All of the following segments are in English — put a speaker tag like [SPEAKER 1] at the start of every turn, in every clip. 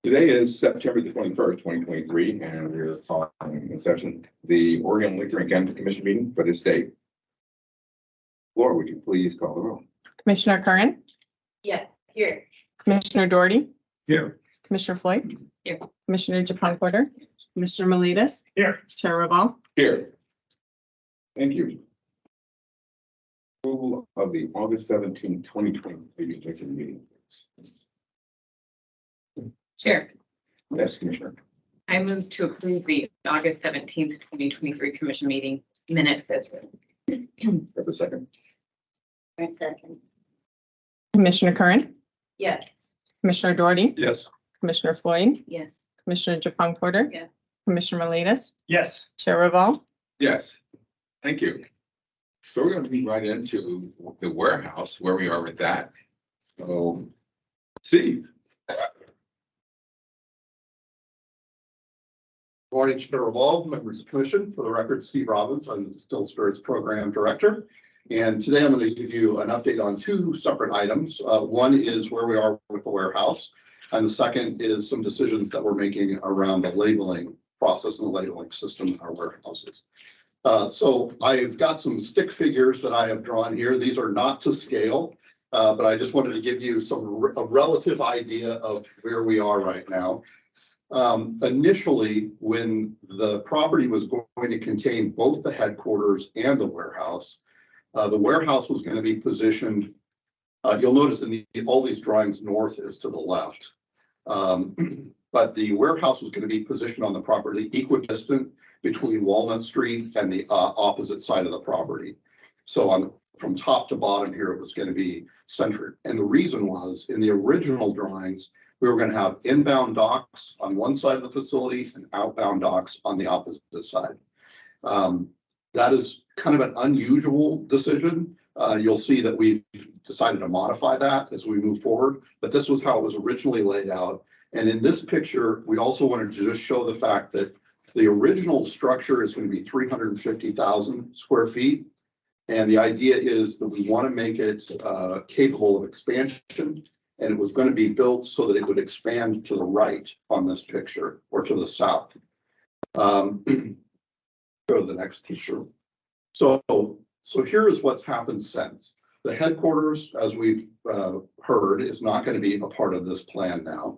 [SPEAKER 1] Today is September the 21st, 2023, and we're calling in session the Oregon Liquor and Cannabis Commission meeting for this day. Laura, would you please call the roll?
[SPEAKER 2] Commissioner Curran?
[SPEAKER 3] Yeah, here.
[SPEAKER 2] Commissioner Doherty?
[SPEAKER 1] Here.
[SPEAKER 2] Commissioner Floyd?
[SPEAKER 3] Here.
[SPEAKER 2] Commissioner Japon Porter? Commissioner Miletus?
[SPEAKER 1] Here.
[SPEAKER 2] Chair Reval?
[SPEAKER 1] Here. Thank you. Approval of the August 17, 2023 commission meeting.
[SPEAKER 3] Chair,
[SPEAKER 1] Yes, Commissioner.
[SPEAKER 3] I move to approve the August 17th, 2023 commission meeting minutes as written.
[SPEAKER 1] Have a second.
[SPEAKER 3] Second.
[SPEAKER 2] Commissioner Curran?
[SPEAKER 3] Yes.
[SPEAKER 2] Commissioner Doherty?
[SPEAKER 1] Yes.
[SPEAKER 2] Commissioner Floyd?
[SPEAKER 3] Yes.
[SPEAKER 2] Commissioner Japon Porter?
[SPEAKER 3] Yeah.
[SPEAKER 2] Commissioner Miletus?
[SPEAKER 1] Yes.
[SPEAKER 2] Chair Reval?
[SPEAKER 1] Yes. Thank you. So we're going to be right into the warehouse, where we are with that. So, Steve.
[SPEAKER 4] Morning, Chair Reval, members of the commission. For the record, Steve Robbins, I'm the Distilled Spirits Program Director. And today I'm going to give you an update on two separate items. One is where we are with the warehouse, and the second is some decisions that we're making around the labeling process and the labeling system in our warehouses. So I've got some stick figures that I have drawn here. These are not to scale, but I just wanted to give you a relative idea of where we are right now. Initially, when the property was going to contain both the headquarters and the warehouse was going to be positioned, you'll notice in all these drawings, north is to the left. But the warehouse was going to be positioned on the property equidistant between Walnut Street and the opposite side of the property. So from top to bottom here, it was going to be centered. And the reason was, in the original drawings, we were going to have inbound docks on one side of the facility and outbound docks on the opposite side. That is kind of an unusual decision. You'll see that we've decided to modify that as we move forward, but this was how it was originally laid out. And in this picture, we also wanted to just show the fact that the original structure is going to be 350,000 square feet. And the idea is that we want to make it capable of expansion. And it was going to be built so that it would expand to the right on this picture, or to the south. Go to the next picture. So here is what's happened since. The headquarters, as we've heard, is not going to be a part of this plan now.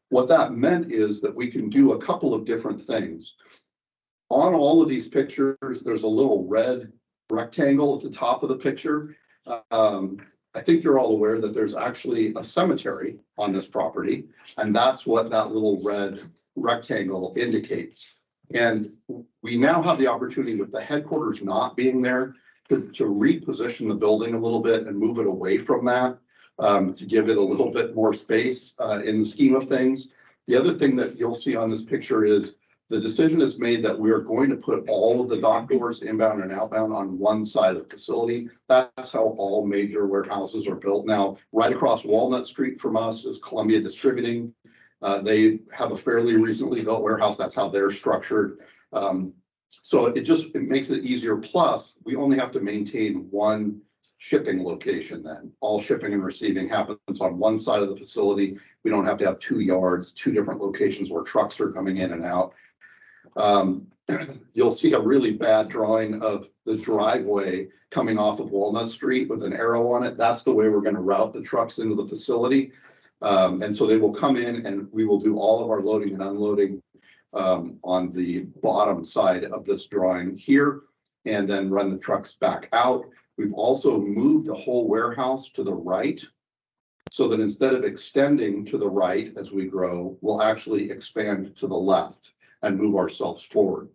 [SPEAKER 4] What that meant is that we can do a couple of different things. On all of these pictures, there's a little red rectangle at the top of the picture. I think you're all aware that there's actually a cemetery on this property, and that's what that little red rectangle indicates. And we now have the opportunity, with the headquarters not being there, to reposition the building a little bit and move it away from that, to give it a little bit more space in the scheme of things. The other thing that you'll see on this picture is the decision is made that we are going to put all of the dock doors, inbound and outbound, on one side of the facility. That's how all major warehouses are built now. Right across Walnut Street from us is Columbia Distributing. They have a fairly recently built warehouse. That's how they're structured. So it makes it easier. Plus, we only have to maintain one shipping location then. All shipping and receiving happens on one side of the facility. We don't have to have 2 yards, 2 different locations where trucks are coming in and out. You'll see a really bad drawing of the driveway coming off of Walnut Street with an arrow on it. That's the way we're going to route the trucks into the facility. And so they will come in and we will do all of our loading and unloading on the bottom side of this drawing here, and then run the trucks back out. We've also moved the whole warehouse to the right, so that instead of extending to the right as we grow, we'll actually expand to the left and move ourselves forward.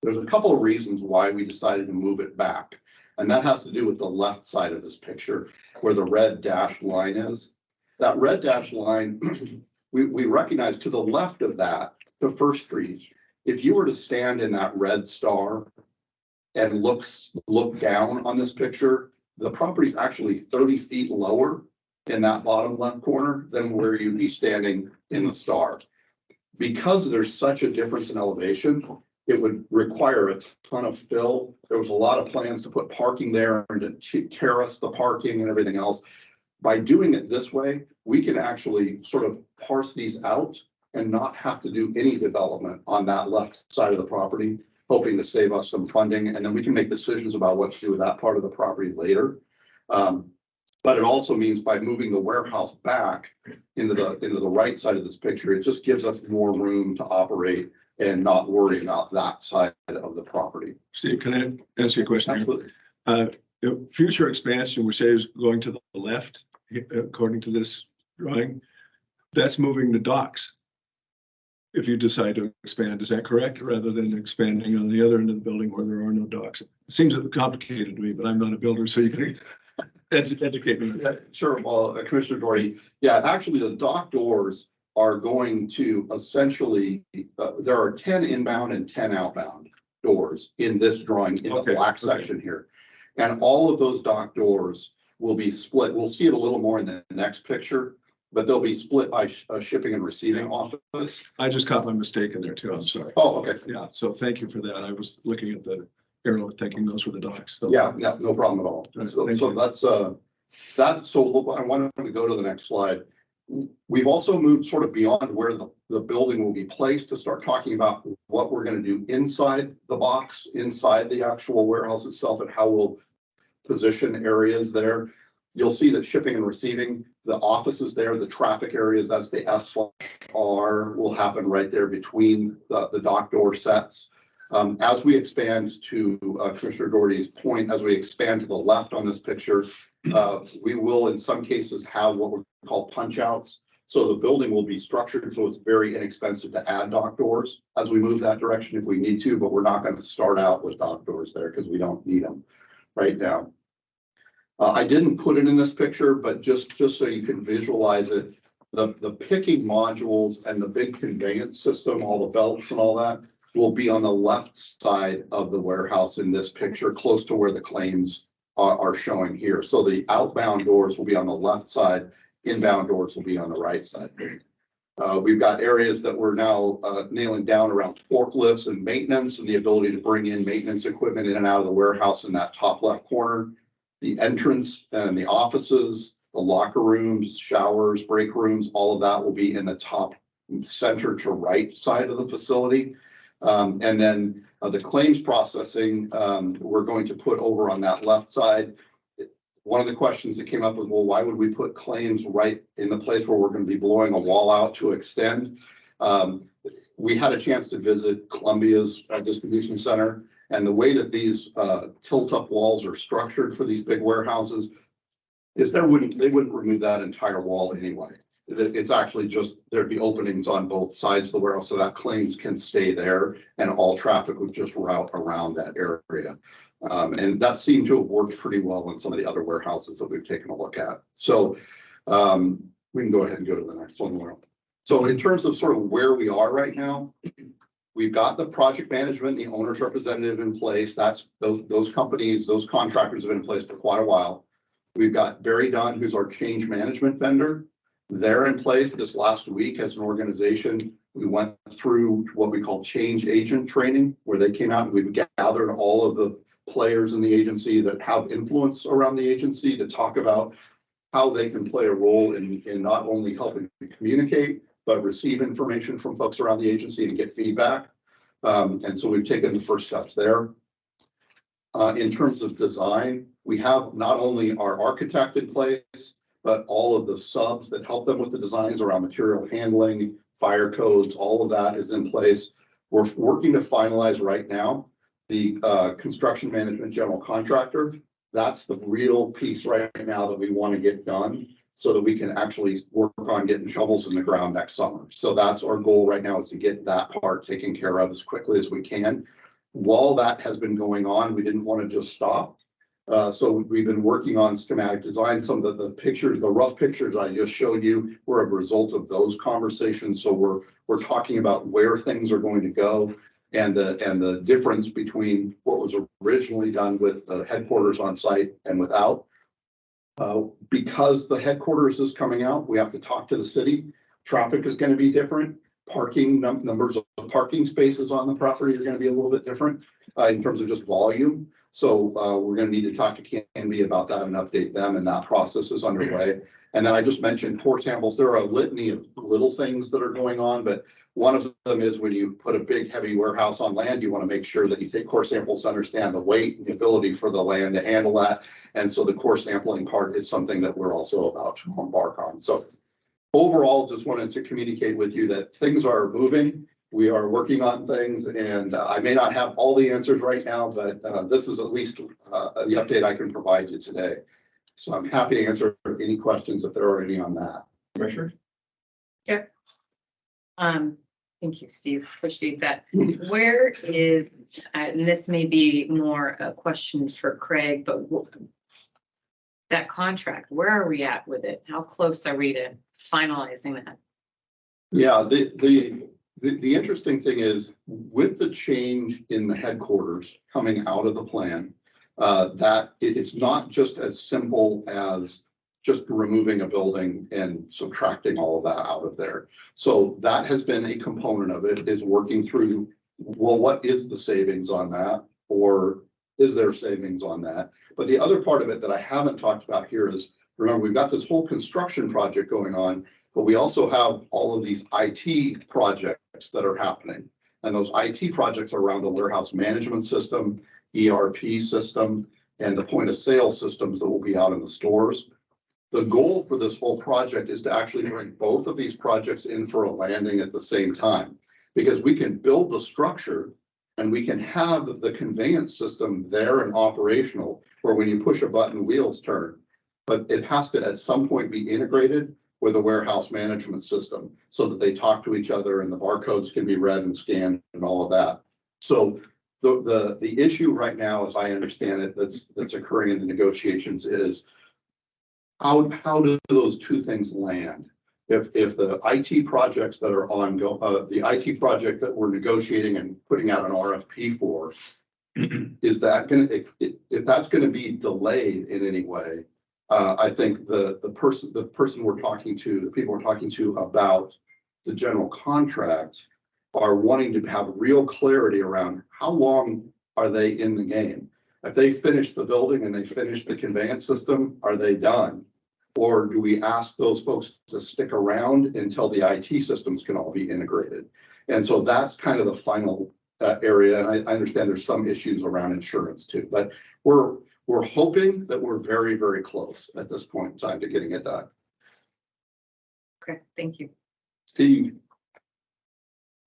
[SPEAKER 4] There's a couple of reasons why we decided to move it back, and that has to do with the left side of this picture, where the red dashed line is. That red dashed line, we recognize to the left of that, the First Street. If you were to stand in that red star and look down on this picture, the property is actually 30 feet lower in that bottom left corner than where you'd be standing in the star. Because there's such a difference in elevation, it would require a ton of fill. There was a lot of plans to put parking there and to terrace the parking and everything else. By doing it this way, we can actually sort of parse these out and not have to do any development on that left side of the property, hoping to save us some funding, and then we can make decisions about what to do with that part of the property later. But it also means by moving the warehouse back into the right side of this picture, it just gives us more room to operate and not worry about that side of the property.
[SPEAKER 5] Steve, can I ask you a question?
[SPEAKER 4] Absolutely.
[SPEAKER 5] The future expansion, we say is going to the left, according to this drawing, that's moving the docks. If you decide to expand, is that correct? Rather than expanding on the other end of the building where there are no docks? It seems complicated to me, but I'm not a builder, so you can educate me.
[SPEAKER 4] Yeah, sure. Well, Commissioner Doherty, yeah, actually the dock doors are going to essentially, there are 10 inbound and 10 outbound doors in this drawing in the black section here. And all of those dock doors will be split. We'll see it a little more in the next picture, but they'll be split by a shipping and receiving office.
[SPEAKER 5] I just caught my mistake in there too. I'm sorry.
[SPEAKER 4] Oh, okay.
[SPEAKER 5] Yeah, so thank you for that. I was looking at the arrow thinking those were the docks. So.
[SPEAKER 4] Yeah, no problem at all.
[SPEAKER 5] Right,
[SPEAKER 4] So
[SPEAKER 5] thank you.
[SPEAKER 4] that's, so look, I wanted to go to the next slide. We've also moved sort of beyond where the building will be placed to start talking about what we're going to do inside the box, inside the actual warehouse itself, and how we'll position areas there. You'll see that shipping and receiving, the offices there, the traffic areas, that's the S/R, will happen right there between the dock door sets. As we expand to Commissioner Doherty's point, as we expand to the left on this picture, we will in some cases have what we call punch outs. So the building will be structured so it's very inexpensive to add dock doors as we move that direction if we need to, but we're not going to start out with dock doors there because we don't need them right now. I didn't put it in this picture, but just so you can visualize it, the picking modules and the big conveyance system, all the belts and all that, will be on the left side of the warehouse in this picture, close to where the claims are showing here. So the outbound doors will be on the left side, inbound doors will be on the right side. We've got areas that we're now nailing down around forklifts and maintenance and the ability to bring in maintenance equipment in and out of the warehouse in that top left corner. The entrance and the offices, the locker rooms, showers, break rooms, all of that will be in the top center to right side of the facility. And then the claims processing, we're going to put over on that left side. One of the questions that came up was, well, why would we put claims right in the place where we're going to be blowing a wall out to extend? We had a chance to visit Columbia's distribution center, and the way that these tilt-up walls are structured for these big warehouses is they wouldn't remove that entire wall anyway. It's actually just, there'd be openings on both sides of the warehouse so that claims can stay there and all traffic would just route around that area. And that seemed to have worked pretty well in some of the other warehouses that we've taken a look at. So we can go ahead and go to the next one, Laura. So in terms of sort of where we are right now, we've got the project management, the owner's representative in place. That's those companies, those contractors have been in place for quite a while. We've got Barry Dunn, who's our change management vendor. They're in place this last week as an organization. We went through what we call change agent training, where they came out and we've gathered all of the players in the agency that have influence around the agency to talk about how they can play a role in not only helping to communicate, but receive information from folks around the agency and get feedback. And so we've taken the first steps there. In terms of design, we have not only our architect in place, but all of the subs that help them with the designs around material handling, fire codes, all of that is in place. We're working to finalize right now the construction management general contractor. That's the real piece right now that we want to get done so that we can actually work on getting shovels in the ground next summer. So that's our goal right now, is to get that part taken care of as quickly as we can. While that has been going on, we didn't want to just stop. So we've been working on schematic design. Some of the pictures, the rough pictures I just showed you were a result of those conversations. So we're talking about where things are going to go and the difference between what was originally done with the headquarters on site and without. Because the headquarters is coming out, we have to talk to the city. Traffic is going to be different. Parking numbers of parking spaces on the property are going to be a little bit different in terms of just volume. So we're going to need to talk to Canby about that and update them, and that process is underway. And then I just mentioned core samples. There are a litany of little things that are going on, but one of them is when you put a big heavy warehouse on land, you want to make sure that you take core samples to understand the weight and the ability for the land to handle that. And so the core sampling part is something that we're also about to embark on. So overall, just wanted to communicate with you that things are moving. We are working on things, and I may not have all the answers right now, but this is at least the update I can provide you today. So I'm happy to answer any questions if there are any on that.
[SPEAKER 1] Commissioner?
[SPEAKER 3] Thank you, Steve. Appreciate that. Where is, and this may be more a question for Craig, but that contract, where are we at with it? How close are we to finalizing that?
[SPEAKER 4] Yeah, the interesting thing is with the change in the headquarters coming out of the plan, that it's not just as simple as just removing a building and subtracting all of that out of there. So that has been a component of it, is working through, well, what is the savings on that? Or is there savings on that? But the other part of it that I haven't talked about here is, remember, we've got this whole construction project going on, but we also have all of these IT projects that are happening. And those IT projects are around the warehouse management system, ERP system, and the point of sale systems that will be out in the stores. The goal for this whole project is to actually bring both of these projects in for a landing at the same time, because we can build the structure and we can have the conveyance system there and operational, where when you push a button, wheels turn. But it has to at some point be integrated with a warehouse management system so that they talk to each other and the barcodes can be read and scanned and all of that. So the issue right now, as I understand it, that's occurring in the negotiations is how do those two things land? If the IT projects that are ongoing, the IT project that we're negotiating and putting out an RFP for, is that going to, if that's going to be delayed in any way, I think the person we're talking to, the people we're talking to about the general contract are wanting to have real clarity around how long are they in the game. If they finish the building and they finish the conveyance system, are they done? Or do we ask those folks to stick around until the IT systems can all be integrated? And so that's kind of the final area. And I understand there's some issues around insurance too, but we're hoping that we're very, very close at this point in time to getting it done.
[SPEAKER 3] Okay, thank you.
[SPEAKER 1] Steve,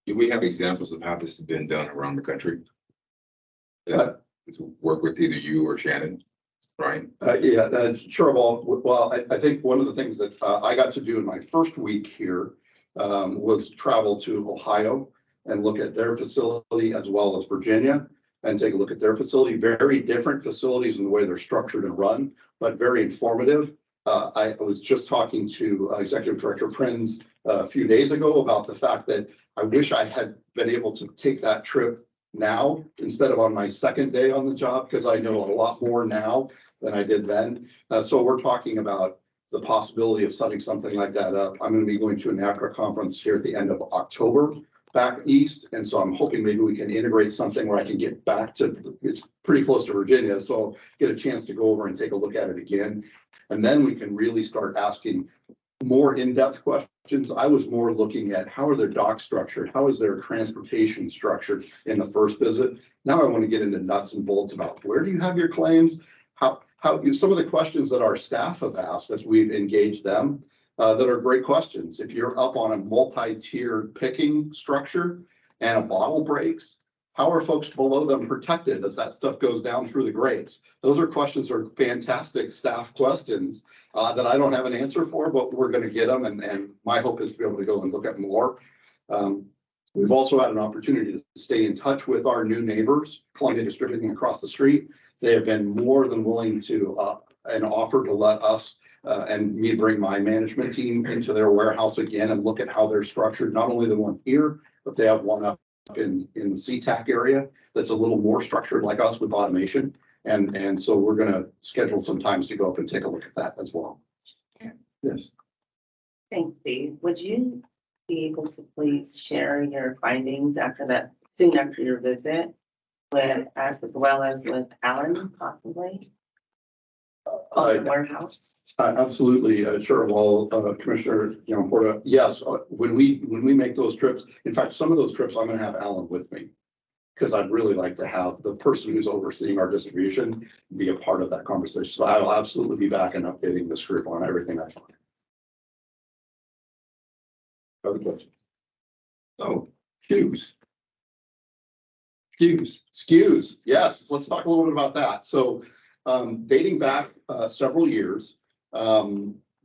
[SPEAKER 1] do we have examples of how this has been done around the country? To work with either you or Shannon, Ryan?
[SPEAKER 4] Sure. Well, I think one of the things that I got to do in my first week here was travel to Ohio and look at their facility as well as Virginia and take a look at their facility. Very different facilities in the way they're structured and run, but very informative. I was just talking to Executive Director Prinz a few days ago about the fact that I wish I had been able to take that trip now instead of on my second day on the job, because I know a lot more now than I did then. So we're talking about the possibility of setting something like that up. I'm going to be going to a NAPCRA conference here at the end of October back east. And so I'm hoping maybe we can integrate something where I can get back to, it's pretty close to Virginia. So get a chance to go over and take a look at it again. And then we can really start asking more in-depth questions. I was more looking at how are their docks structured? How is their transportation structured in the first visit? Now I want to get into nuts and bolts about where do you have your claims? How some of the questions that our staff have asked as we've engaged them that are great questions. If you're up on a multi-tiered picking structure and a bottle breaks, how are folks below them protected as that stuff goes down through the grates? Those are questions, are fantastic staff questions that I don't have an answer for, but we're going to get them. And my hope is to be able to go and look at more. We've also had an opportunity to stay in touch with our new neighbors, Columbia Distributing across the street. They have been more than willing to and offer to let us and me bring my management team into their warehouse again and look at how they're structured. Not only the one here, but they have one up in the SeaTac area that's a little more structured like us with automation. And so we're going to schedule some times to go up and take a look at that as well. Yes.
[SPEAKER 6] Thanks, Steve. Would you be able to please share your findings after that, soon after your visit with us as well as with Alan possibly? of the warehouse?
[SPEAKER 4] Absolutely, sure. Well, Commissioner, Porta, yes, when we make those trips, in fact, some of those trips, I'm gonna have Alan with me. Because I'd really like to have the person who's overseeing our distribution be a part of that conversation. So I will absolutely be back and updating this group on everything I find.
[SPEAKER 1] Other questions? So, SKUs. SKUs,
[SPEAKER 4] Yes, let's talk a little bit about that. So dating back several years,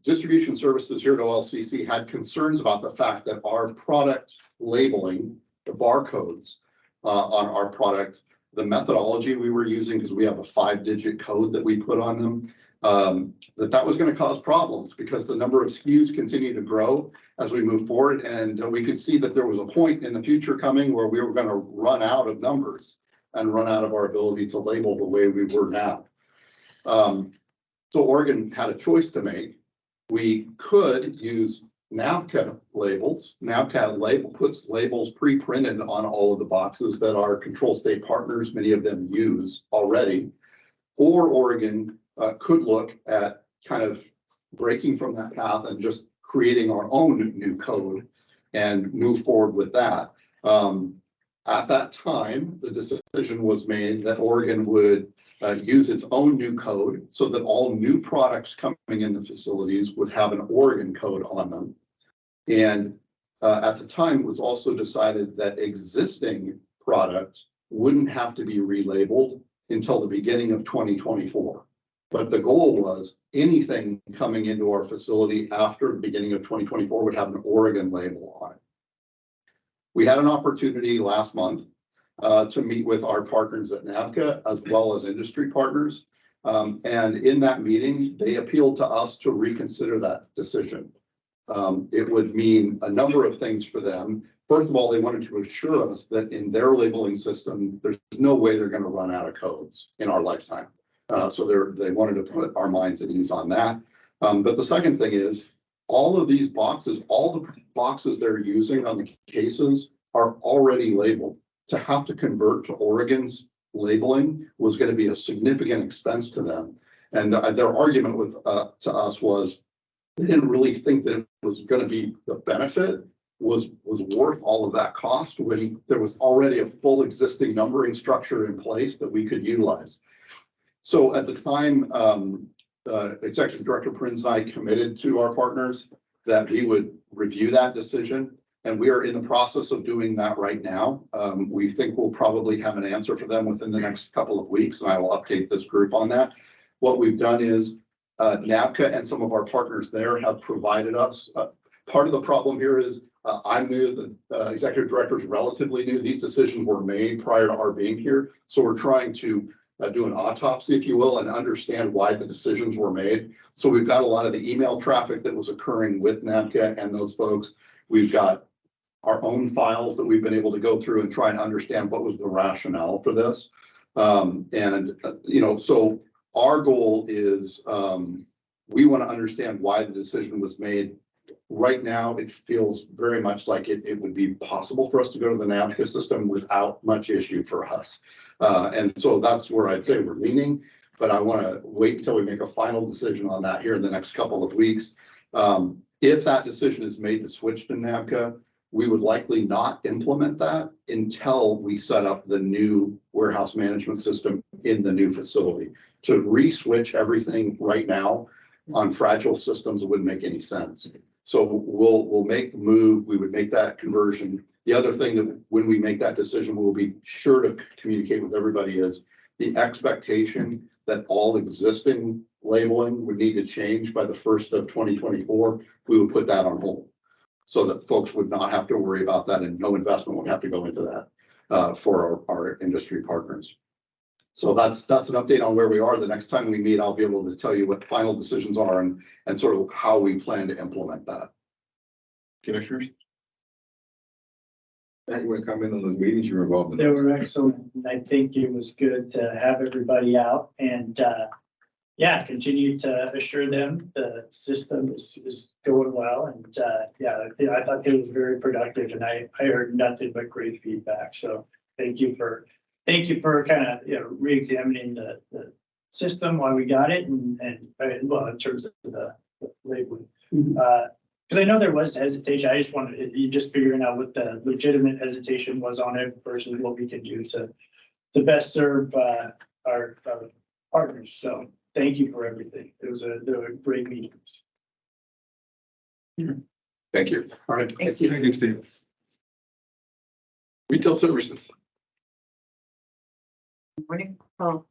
[SPEAKER 4] Distribution Services here at OLCC had concerns about the fact that our product labeling, the barcodes on our product, the methodology we were using, because we have a 5-digit code that we put on them, that was going to cause problems because the number of SKUs continue to grow as we move forward. And we could see that there was a point in the future coming where we were going to run out of numbers and run out of our ability to label the way we were now. So Oregon had a choice to make. We could use NABCA labels. NABCA puts labels pre-printed on all of the boxes that our control state partners, many of them, use already. Or Oregon could look at kind of breaking from that path and just creating our own new code and move forward with that. At that time, the decision was made that Oregon would use its own new code so that all new products coming in the facilities would have an Oregon code on them. And at the time, it was also decided that existing products wouldn't have to be relabeled until the beginning of 2024. But the goal was anything coming into our facility after the beginning of 2024 would have an Oregon label on it. We had an opportunity last month to meet with our partners at NABCA as well as industry partners. And in that meeting, they appealed to us to reconsider that decision. It would mean a number of things for them. First of all, they wanted to assure us that in their labeling system, there's no way they're going to run out of codes in our lifetime. So they wanted to put our minds at ease on that. But the second thing is all of these boxes, all the boxes they're using on the cases are already labeled. To have to convert to Oregon's labeling was going to be a significant expense to them. And their argument to us was they didn't really think that it was going to be the benefit was worth all of that cost when there was already a full existing numbering structure in place that we could utilize. So at the time, Executive Director Prinz and I committed to our partners that we would review that decision. And we are in the process of doing that right now. We think we'll probably have an answer for them within the next couple of weeks, and I will update this group on that. What we've done is NABCA and some of our partners there have provided us. Part of the problem here is I'm new, the executive director is relatively new. These decisions were made prior to our being here. So we're trying to do an autopsy, if you will, and understand why the decisions were made. So we've got a lot of the email traffic that was occurring with NABCA and those folks. We've got our own files that we've been able to go through and try and understand what was the rationale for this. So our goal is we want to understand why the decision was made. Right now, it feels very much like it would be possible for us to go to the NABCA system without much issue for us. And so that's where I'd say we're leaning, but I want to wait until we make a final decision on that here in the next couple of weeks. If that decision is made to switch to NABCA, we would likely not implement that until we set up the new warehouse management system in the new facility. To re-switch everything right now on fragile systems wouldn't make any sense. So we'll make the move. We would make that conversion. The other thing that when we make that decision, we'll be sure to communicate with everybody is the expectation that all existing labeling would need to change by the 1st of 2024. We would put that on hold, so that folks would not have to worry about that and no investment would have to go into that for our industry partners. So that's an update on where we are. The next time we meet, I'll be able to tell you what the final decisions are and sort of how we plan to implement that.
[SPEAKER 1] Commissioners? Matt, you want to comment on those meetings you were involved in?
[SPEAKER 7] They were excellent. And I think it was good to have everybody out and continue to assure them the system is going well. And I thought it was very productive and I heard nothing but great feedback. So thank you for kind of re-examining the system, why we got it well, in terms of the labeling. Because I know there was hesitation. I just wanted, you just figuring out what the legitimate hesitation was on it versus what we can do to best serve our partners. So thank you for everything. They were great meetings.
[SPEAKER 1] Thank you.
[SPEAKER 4] All right.
[SPEAKER 3] Thank you.
[SPEAKER 5] Thank you, Steve.
[SPEAKER 1] Retail services.
[SPEAKER 3] Morning, Paul.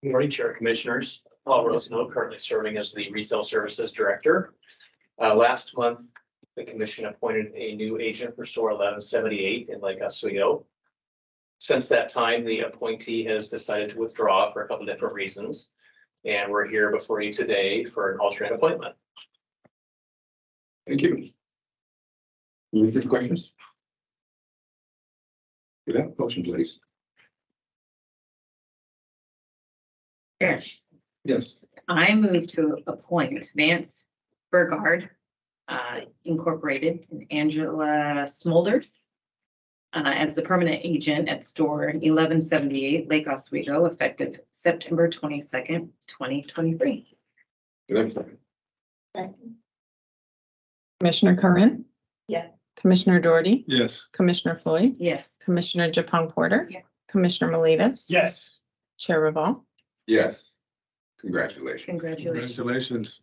[SPEAKER 8] Good morning, Chair Commissioners. Paul Rosano, currently serving as the Retail Services Director. Last month, the commission appointed a new agent for store 1178 in Lake Oswego. Since that time, the appointee has decided to withdraw for a couple different reasons. And we're here before you today for an alternate appointment.
[SPEAKER 1] Thank you. Any first questions? Good, have a motion, please.
[SPEAKER 3] Chair,
[SPEAKER 1] Yes.
[SPEAKER 3] I move to appoint Vance Burgard, Incorporated, and Angela Smolders as the permanent agent at store 1178 Lake Oswego, effective September 22nd, 2023.
[SPEAKER 1] Good, have a second.
[SPEAKER 2] Commissioner Curran.
[SPEAKER 6] Yeah.
[SPEAKER 2] Commissioner Doherty,
[SPEAKER 5] Yes.
[SPEAKER 2] Commissioner Floyd,
[SPEAKER 3] Yes.
[SPEAKER 2] Commissioner Japong Porter.
[SPEAKER 3] Yeah.
[SPEAKER 2] Commissioner Miletus.
[SPEAKER 7] Yes.
[SPEAKER 2] Chair Reval.
[SPEAKER 1] Yes. Congratulations.
[SPEAKER 3] Congratulations.
[SPEAKER 5] Congratulations.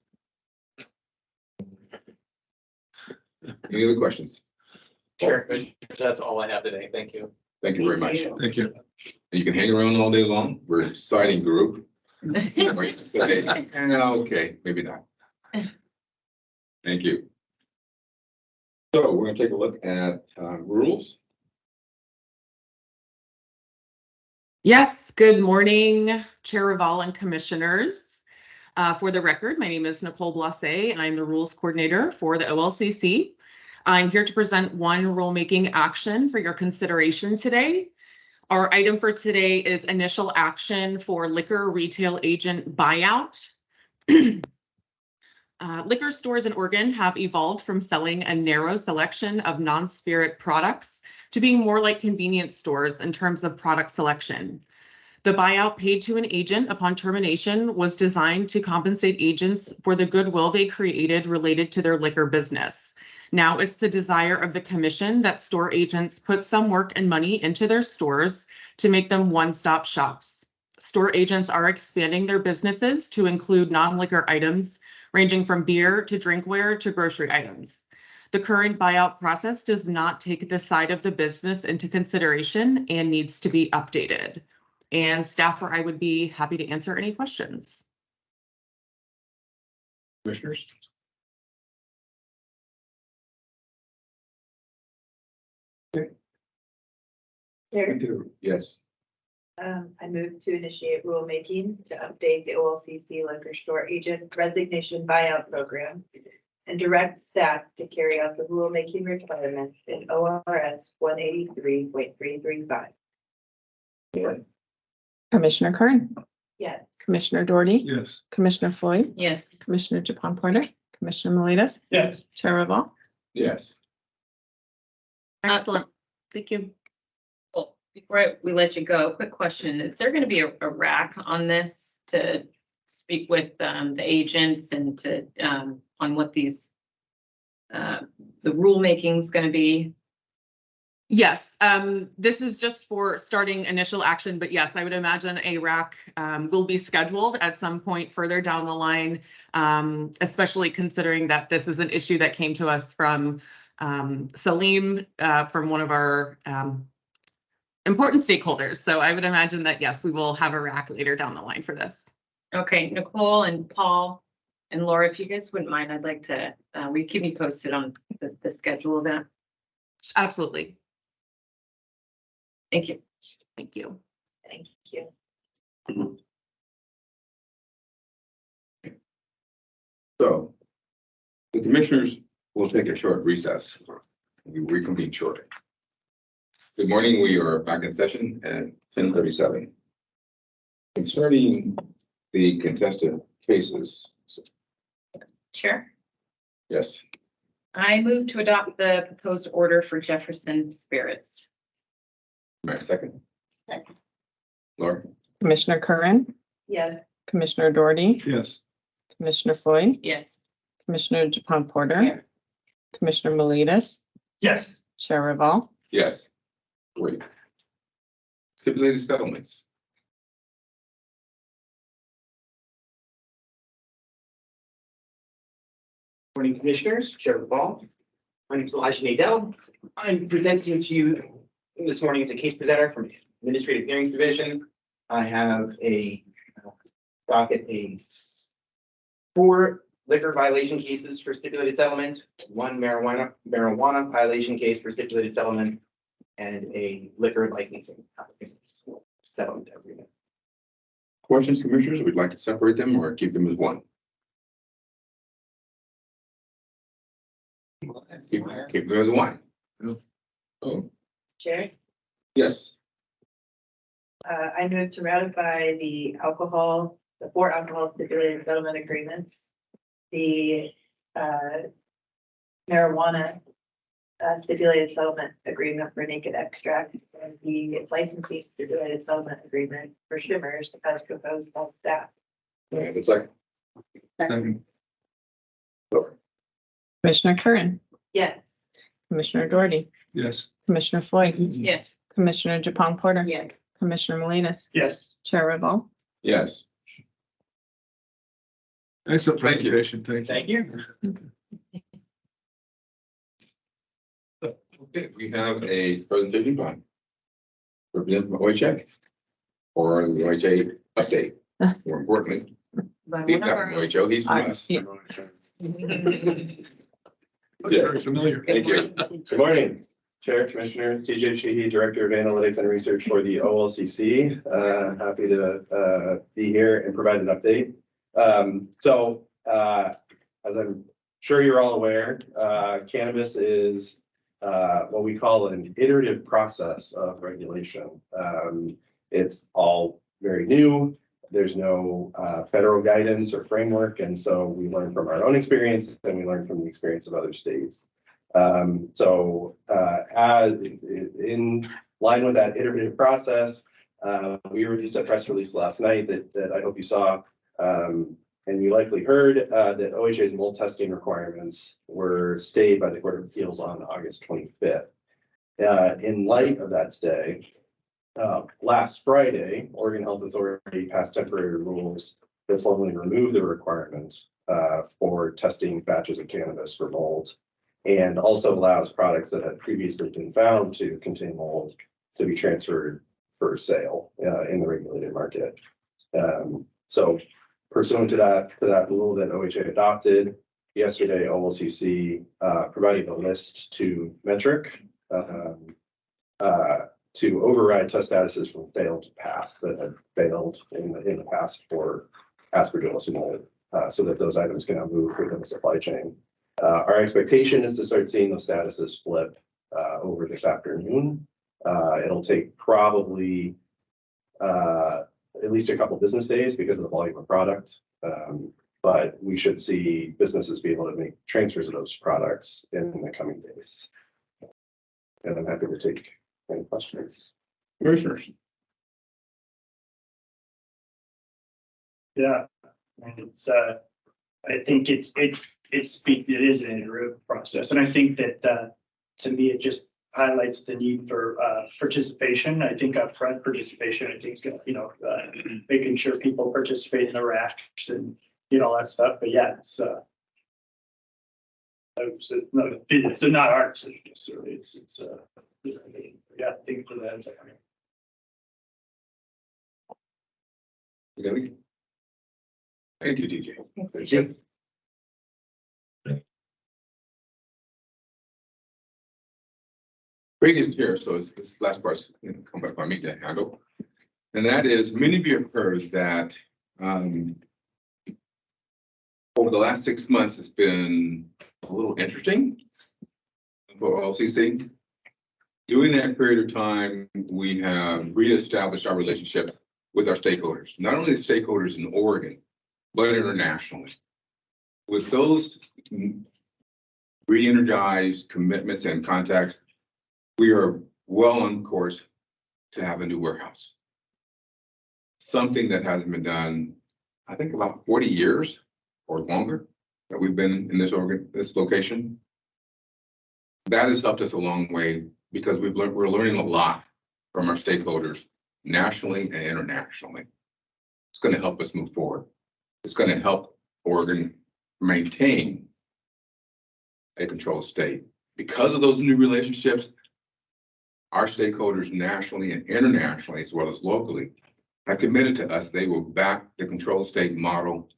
[SPEAKER 1] Any other questions?
[SPEAKER 8] Chair Commissioners, that's all I have today. Thank you.
[SPEAKER 1] Thank you very much.
[SPEAKER 5] Thank you.
[SPEAKER 1] You can hang around all day long. We're an exciting group. Wait to say, okay, maybe not. Thank you. So we're gonna take a look at rules.
[SPEAKER 9] Yes, good morning, Chair Reval and Commissioners. For the record, my name is Nicole Blase, and I'm the Rules Coordinator for the OLCC. I'm here to present one rulemaking action for your consideration today. Our item for today is initial action for liquor retail agent buyout. Liquor stores in Oregon have evolved from selling a narrow selection of non-spirit products to being more like convenience stores in terms of product selection. The buyout paid to an agent upon termination was designed to compensate agents for the goodwill they created related to their liquor business. Now it's the desire of the commission that store agents put some work and money into their stores to make them one-stop shops. Store agents are expanding their businesses to include non-liquor items ranging from beer to drinkware to grocery items. The current buyout process does not take this side of the business into consideration and needs to be updated. And staff or I would be happy to answer any questions.
[SPEAKER 1] Commissioners?
[SPEAKER 6] Chair,
[SPEAKER 1] Yes.
[SPEAKER 6] I move to initiate rulemaking to update the OLCC liquor store agent resignation buyout program and direct staff to carry out the rulemaking requirements in ORS 183.335.
[SPEAKER 2] Commissioner Curran,
[SPEAKER 6] Yes.
[SPEAKER 2] Commissioner Doherty,
[SPEAKER 5] Yes.
[SPEAKER 2] Commissioner Floyd,
[SPEAKER 3] Yes.
[SPEAKER 2] Commissioner Japong Porter, Commissioner Miletus,
[SPEAKER 7] Yes.
[SPEAKER 2] Chair Reval.
[SPEAKER 1] Yes.
[SPEAKER 9] Excellent. Thank you.
[SPEAKER 3] Well, before we let you go, quick question. Is there going to be a rack on this to speak with the agents and to on what these the rulemaking is going to be?
[SPEAKER 9] Yes, this is just for starting initial action, but yes, I would imagine a RAC will be scheduled at some point further down the line, especially considering that this is an issue that came to us from Salim, from one of our important stakeholders. So I would imagine that, yes, we will have a RAC later down the line for this.
[SPEAKER 3] Okay, Nicole and Paul and Laura, if you guys wouldn't mind, I'd like to, will you keep me posted on the schedule of that?
[SPEAKER 9] Absolutely.
[SPEAKER 3] Thank you.
[SPEAKER 9] Thank you.
[SPEAKER 6] Thank you.
[SPEAKER 1] So the commissioners will take a short recess. We reconvene shortly. Good morning. We are back in session at 10:37. Concerning the contested cases.
[SPEAKER 3] Chair.
[SPEAKER 1] Yes.
[SPEAKER 3] I move to adopt the proposed order for Jefferson Spirits.
[SPEAKER 1] May I have a second?
[SPEAKER 6] Second.
[SPEAKER 1] Laura?
[SPEAKER 2] Commissioner Curran,
[SPEAKER 6] Yes.
[SPEAKER 2] Commissioner Doherty,
[SPEAKER 5] Yes.
[SPEAKER 2] Commissioner Floyd,
[SPEAKER 3] Yes.
[SPEAKER 2] Commissioner Japon Porter, Commissioner Melitas,
[SPEAKER 7] Yes.
[SPEAKER 2] Chair Reval.
[SPEAKER 1] Yes. Great. Stipulated settlements.
[SPEAKER 10] Morning, Commissioners, Chair Ball. My name is Elijah Nadell. I'm presenting to you this morning as a case presenter from Administrative Hearings Division. I have a docket, 4 liquor violation cases for stipulated settlement, 1 marijuana violation case for stipulated settlement, and a liquor licensing settlement agreement.
[SPEAKER 1] Questions, Commissioners? We'd like to separate them or keep them as one. Keep them as one. Oh,
[SPEAKER 6] Chair,
[SPEAKER 1] yes.
[SPEAKER 6] I move to ratify the 4 alcohol stipulated settlement agreements. The marijuana stipulated settlement agreement for Naked Extract and the licensing stipulated settlement agreement for Shimmers as proposed by staff.
[SPEAKER 1] May I have a second?
[SPEAKER 5] Second.
[SPEAKER 1] Laura?
[SPEAKER 2] Commissioner Curran,
[SPEAKER 6] Yes.
[SPEAKER 2] Commissioner Doherty,
[SPEAKER 5] Yes.
[SPEAKER 2] Commissioner Floyd,
[SPEAKER 3] Yes.
[SPEAKER 2] Commissioner Japon Porter,
[SPEAKER 6] Yes.
[SPEAKER 2] Commissioner Melitas,
[SPEAKER 7] Yes.
[SPEAKER 2] Chair Reval.
[SPEAKER 1] Yes.
[SPEAKER 5] Excellent
[SPEAKER 1] Thank you.
[SPEAKER 5] presentation. Thank you.
[SPEAKER 7] Thank you.
[SPEAKER 1] Okay, we have a presentation by Representative Wojcik for the OHA update. More importantly,
[SPEAKER 3] By
[SPEAKER 1] he's
[SPEAKER 3] one of
[SPEAKER 1] not
[SPEAKER 3] our
[SPEAKER 1] from OHO, he's from us.
[SPEAKER 2] Yeah.
[SPEAKER 5] Very familiar.
[SPEAKER 1] Thank you.
[SPEAKER 11] Good morning, Chair, Commissioner, TJ Sheehy, Director of Analytics and Research for the OLCC. Happy to be here and provide an update. As I'm sure you're all aware, cannabis is what we call an iterative process of regulation. It's all very new. There's no federal guidance or framework, and so we learn from our own experience and we learn from the experience of other states. As in line with that iterative process, we released a press release last night that I hope you saw, and you likely heard that OHA's mold testing requirements were stayed by the Court of Appeals on August 25th. In light of that stay, last Friday, Oregon Health Authority passed temporary rules that formally remove the requirement for testing batches of cannabis for mold, and also allows products that had previously been found to contain mold to be transferred for sale in the regulated market. So pursuant to that rule that OHA adopted yesterday, OLCC provided a list to Metric to override test statuses from failed to pass that had failed in the past for aspergillus mold, so that those items can now move within the supply chain. Our expectation is to start seeing those statuses flip over this afternoon. It'll take probably at least a couple business days because of the volume of product, but we should see businesses be able to make transfers of those products in the coming days. And I'm happy to take any questions.
[SPEAKER 1] Commissioners?
[SPEAKER 7] Yeah, and it's, I think it is an iterative process, and I think that, to me, it just highlights the need for, participation. I think upfront participation, I think, making sure people participate in the racks and, all that stuff, but yeah, it's not our decision, necessarily. It's yeah, thank you for that.
[SPEAKER 1] Thank you, TJ. Thank you. Craig isn't here, so this last part's come back by me to handle. And that is, many of you have heard that over the last 6 months, it's been a little interesting for OLCC. During that period of time, we have reestablished our relationship with our stakeholders, not only the stakeholders in Oregon, but internationally. With those re-energized commitments and contacts, we are well on course to have a new warehouse. Something that hasn't been done, I think about 40 years or longer that we've been in this location. That has helped us a long way because we're learning a lot from our stakeholders nationally and internationally. It's going to help us move forward. It's going to help Oregon maintain a controlled state. Because of those new relationships, our stakeholders nationally and internationally, as well as locally, have committed to us they will back the controlled state model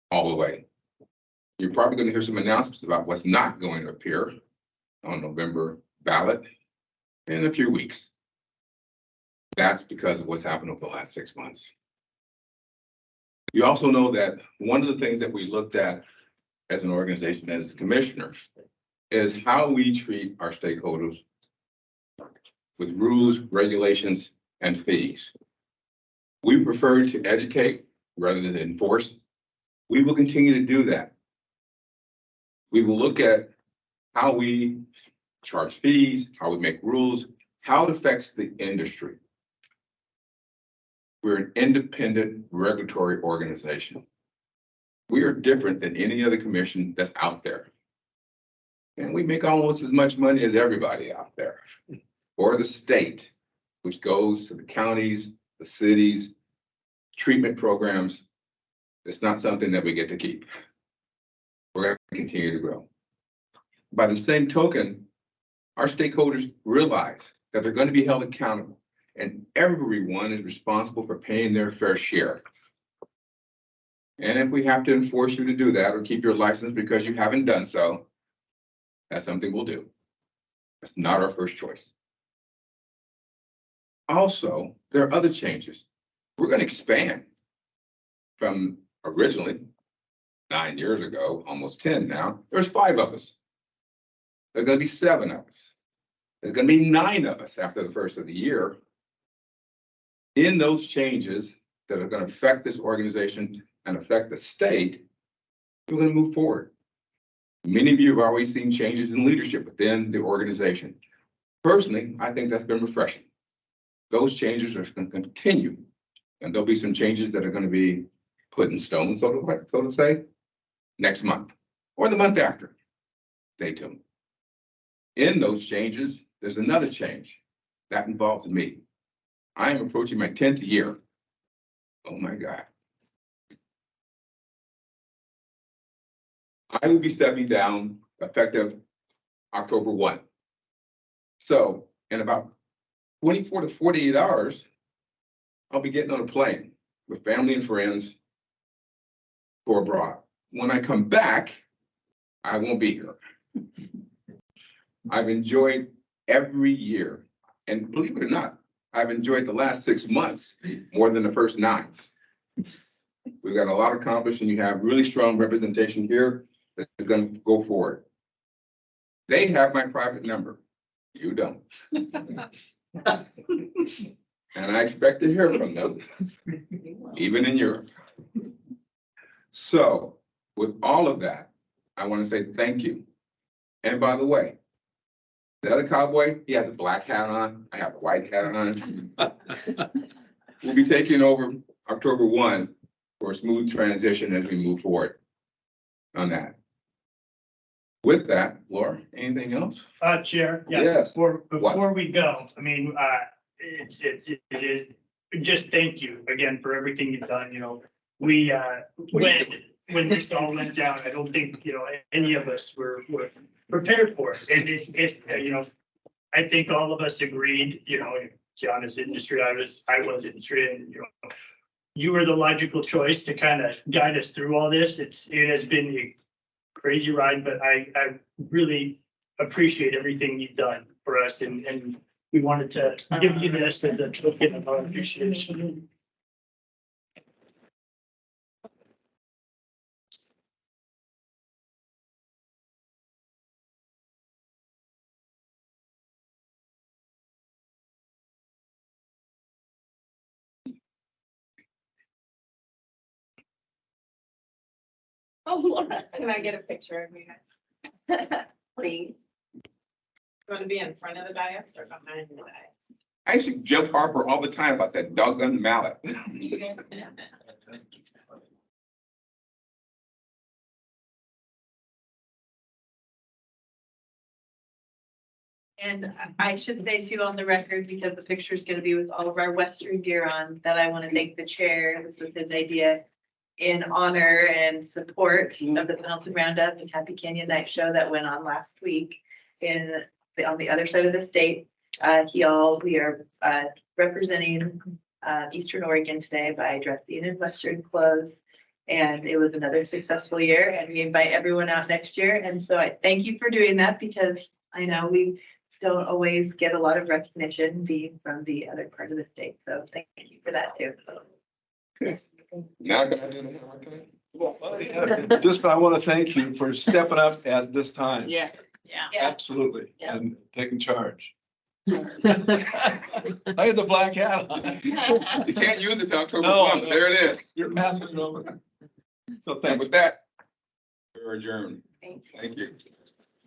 [SPEAKER 1] all the way. You're probably going to hear some announcements about what's not going to appear on November ballot in a few weeks. That's because of what's happened over the last 6 months. You also know that one of the things that we looked at as an organization, as commissioners, is how we treat our stakeholders with rules, regulations, and fees. We prefer to educate rather than enforce. We will continue to do that. We will look at how we charge fees, how we make rules, how it affects the industry. We're an independent regulatory organization. We are different than any other commission that's out there. And we make almost as much money as everybody out there, or the state, which goes to the counties, the cities, treatment programs. It's not something that we get to keep. We're going to continue to grow. By the same token, our stakeholders realize that they're going to be held accountable, and everyone is responsible for paying their fair share. And if we have to enforce you to do that or keep your license because you haven't done so, that's something we'll do. That's not our first choice. Also, there are other changes. We're going to expand from originally 9 years ago, almost 10 now. There's 5 of us. There's going to be 7 of us. There's going to be 9 of us after the first of the year. In those changes that are going to affect this organization and affect the state, we're going to move forward. Many of you have always seen changes in leadership within the organization. Personally, I think that's been refreshing. Those changes are going to continue, and there'll be some changes that are going to be put in stone, so to say, next month or the month after. Stay tuned. In those changes, there's another change that involves me. I am approaching my 10th year. Oh my God. I will be stepping down effective October 1. So in about 24 to 48 hours, I'll be getting on a plane with family and friends for abroad. When I come back, I won't be here. I've enjoyed every year, and believe it or not, I've enjoyed the last 6 months more than the first 9. We've got a lot accomplished, and you have really strong representation here that's going to go forward. They have my private number. You don't. And I expect to hear from them, even in Europe. So with all of that, I want to say thank you. And by the way, the other cowboy, he has a black hat on. I have a white hat on. We'll be taking over October 1 for a smooth transition as we move forward on that. With that, Laura, anything else?
[SPEAKER 7] Chair, yeah,
[SPEAKER 1] Yes.
[SPEAKER 7] before we go, I mean, it is, just thank you again for everything you've done, you know. We, when this all went down, I don't think, you know, any of us were prepared for it. And it's, you know, I think all of us agreed, you know, John is industry, I was industry, and, you know, you were the logical choice to kind of guide us through all this. It has been a crazy ride, but I really appreciate everything you've done for us, and we wanted to give you this as a token of our appreciation.
[SPEAKER 6] Oh, Laura. Can I get a picture of you guys? Please.
[SPEAKER 2] You want to be in front of the dais or behind the dais?
[SPEAKER 1] I used to jump Harper all the time about that doggone mallet.
[SPEAKER 6] And I should say too on the record, because the picture is gonna be with all of our Western gear on, that I want to thank the chair. This was his idea in honor and support of the Pendleton Roundup and Happy Canyon Night Show that went on last week on the other side of the state. We are representing Eastern Oregon today by dressing in Western clothes. And it was another successful year, and we invite everyone out next year. And so I thank you for doing that, because I know we don't always get a lot of recognition being from the other part of the state. So thank you for that too.
[SPEAKER 1] Yes. Now can I do the
[SPEAKER 5] Just, I want to thank you for stepping up at this time.
[SPEAKER 6] Yeah.
[SPEAKER 5] Absolutely,
[SPEAKER 6] Yeah.
[SPEAKER 5] and taking charge. I had the black hat on.
[SPEAKER 1] You can't use it till October
[SPEAKER 5] No,
[SPEAKER 1] 1, but there it is.
[SPEAKER 5] You're passing it over. So
[SPEAKER 1] And
[SPEAKER 5] thanks.
[SPEAKER 1] with that, we're adjourned.
[SPEAKER 6] Thank
[SPEAKER 1] Thank you.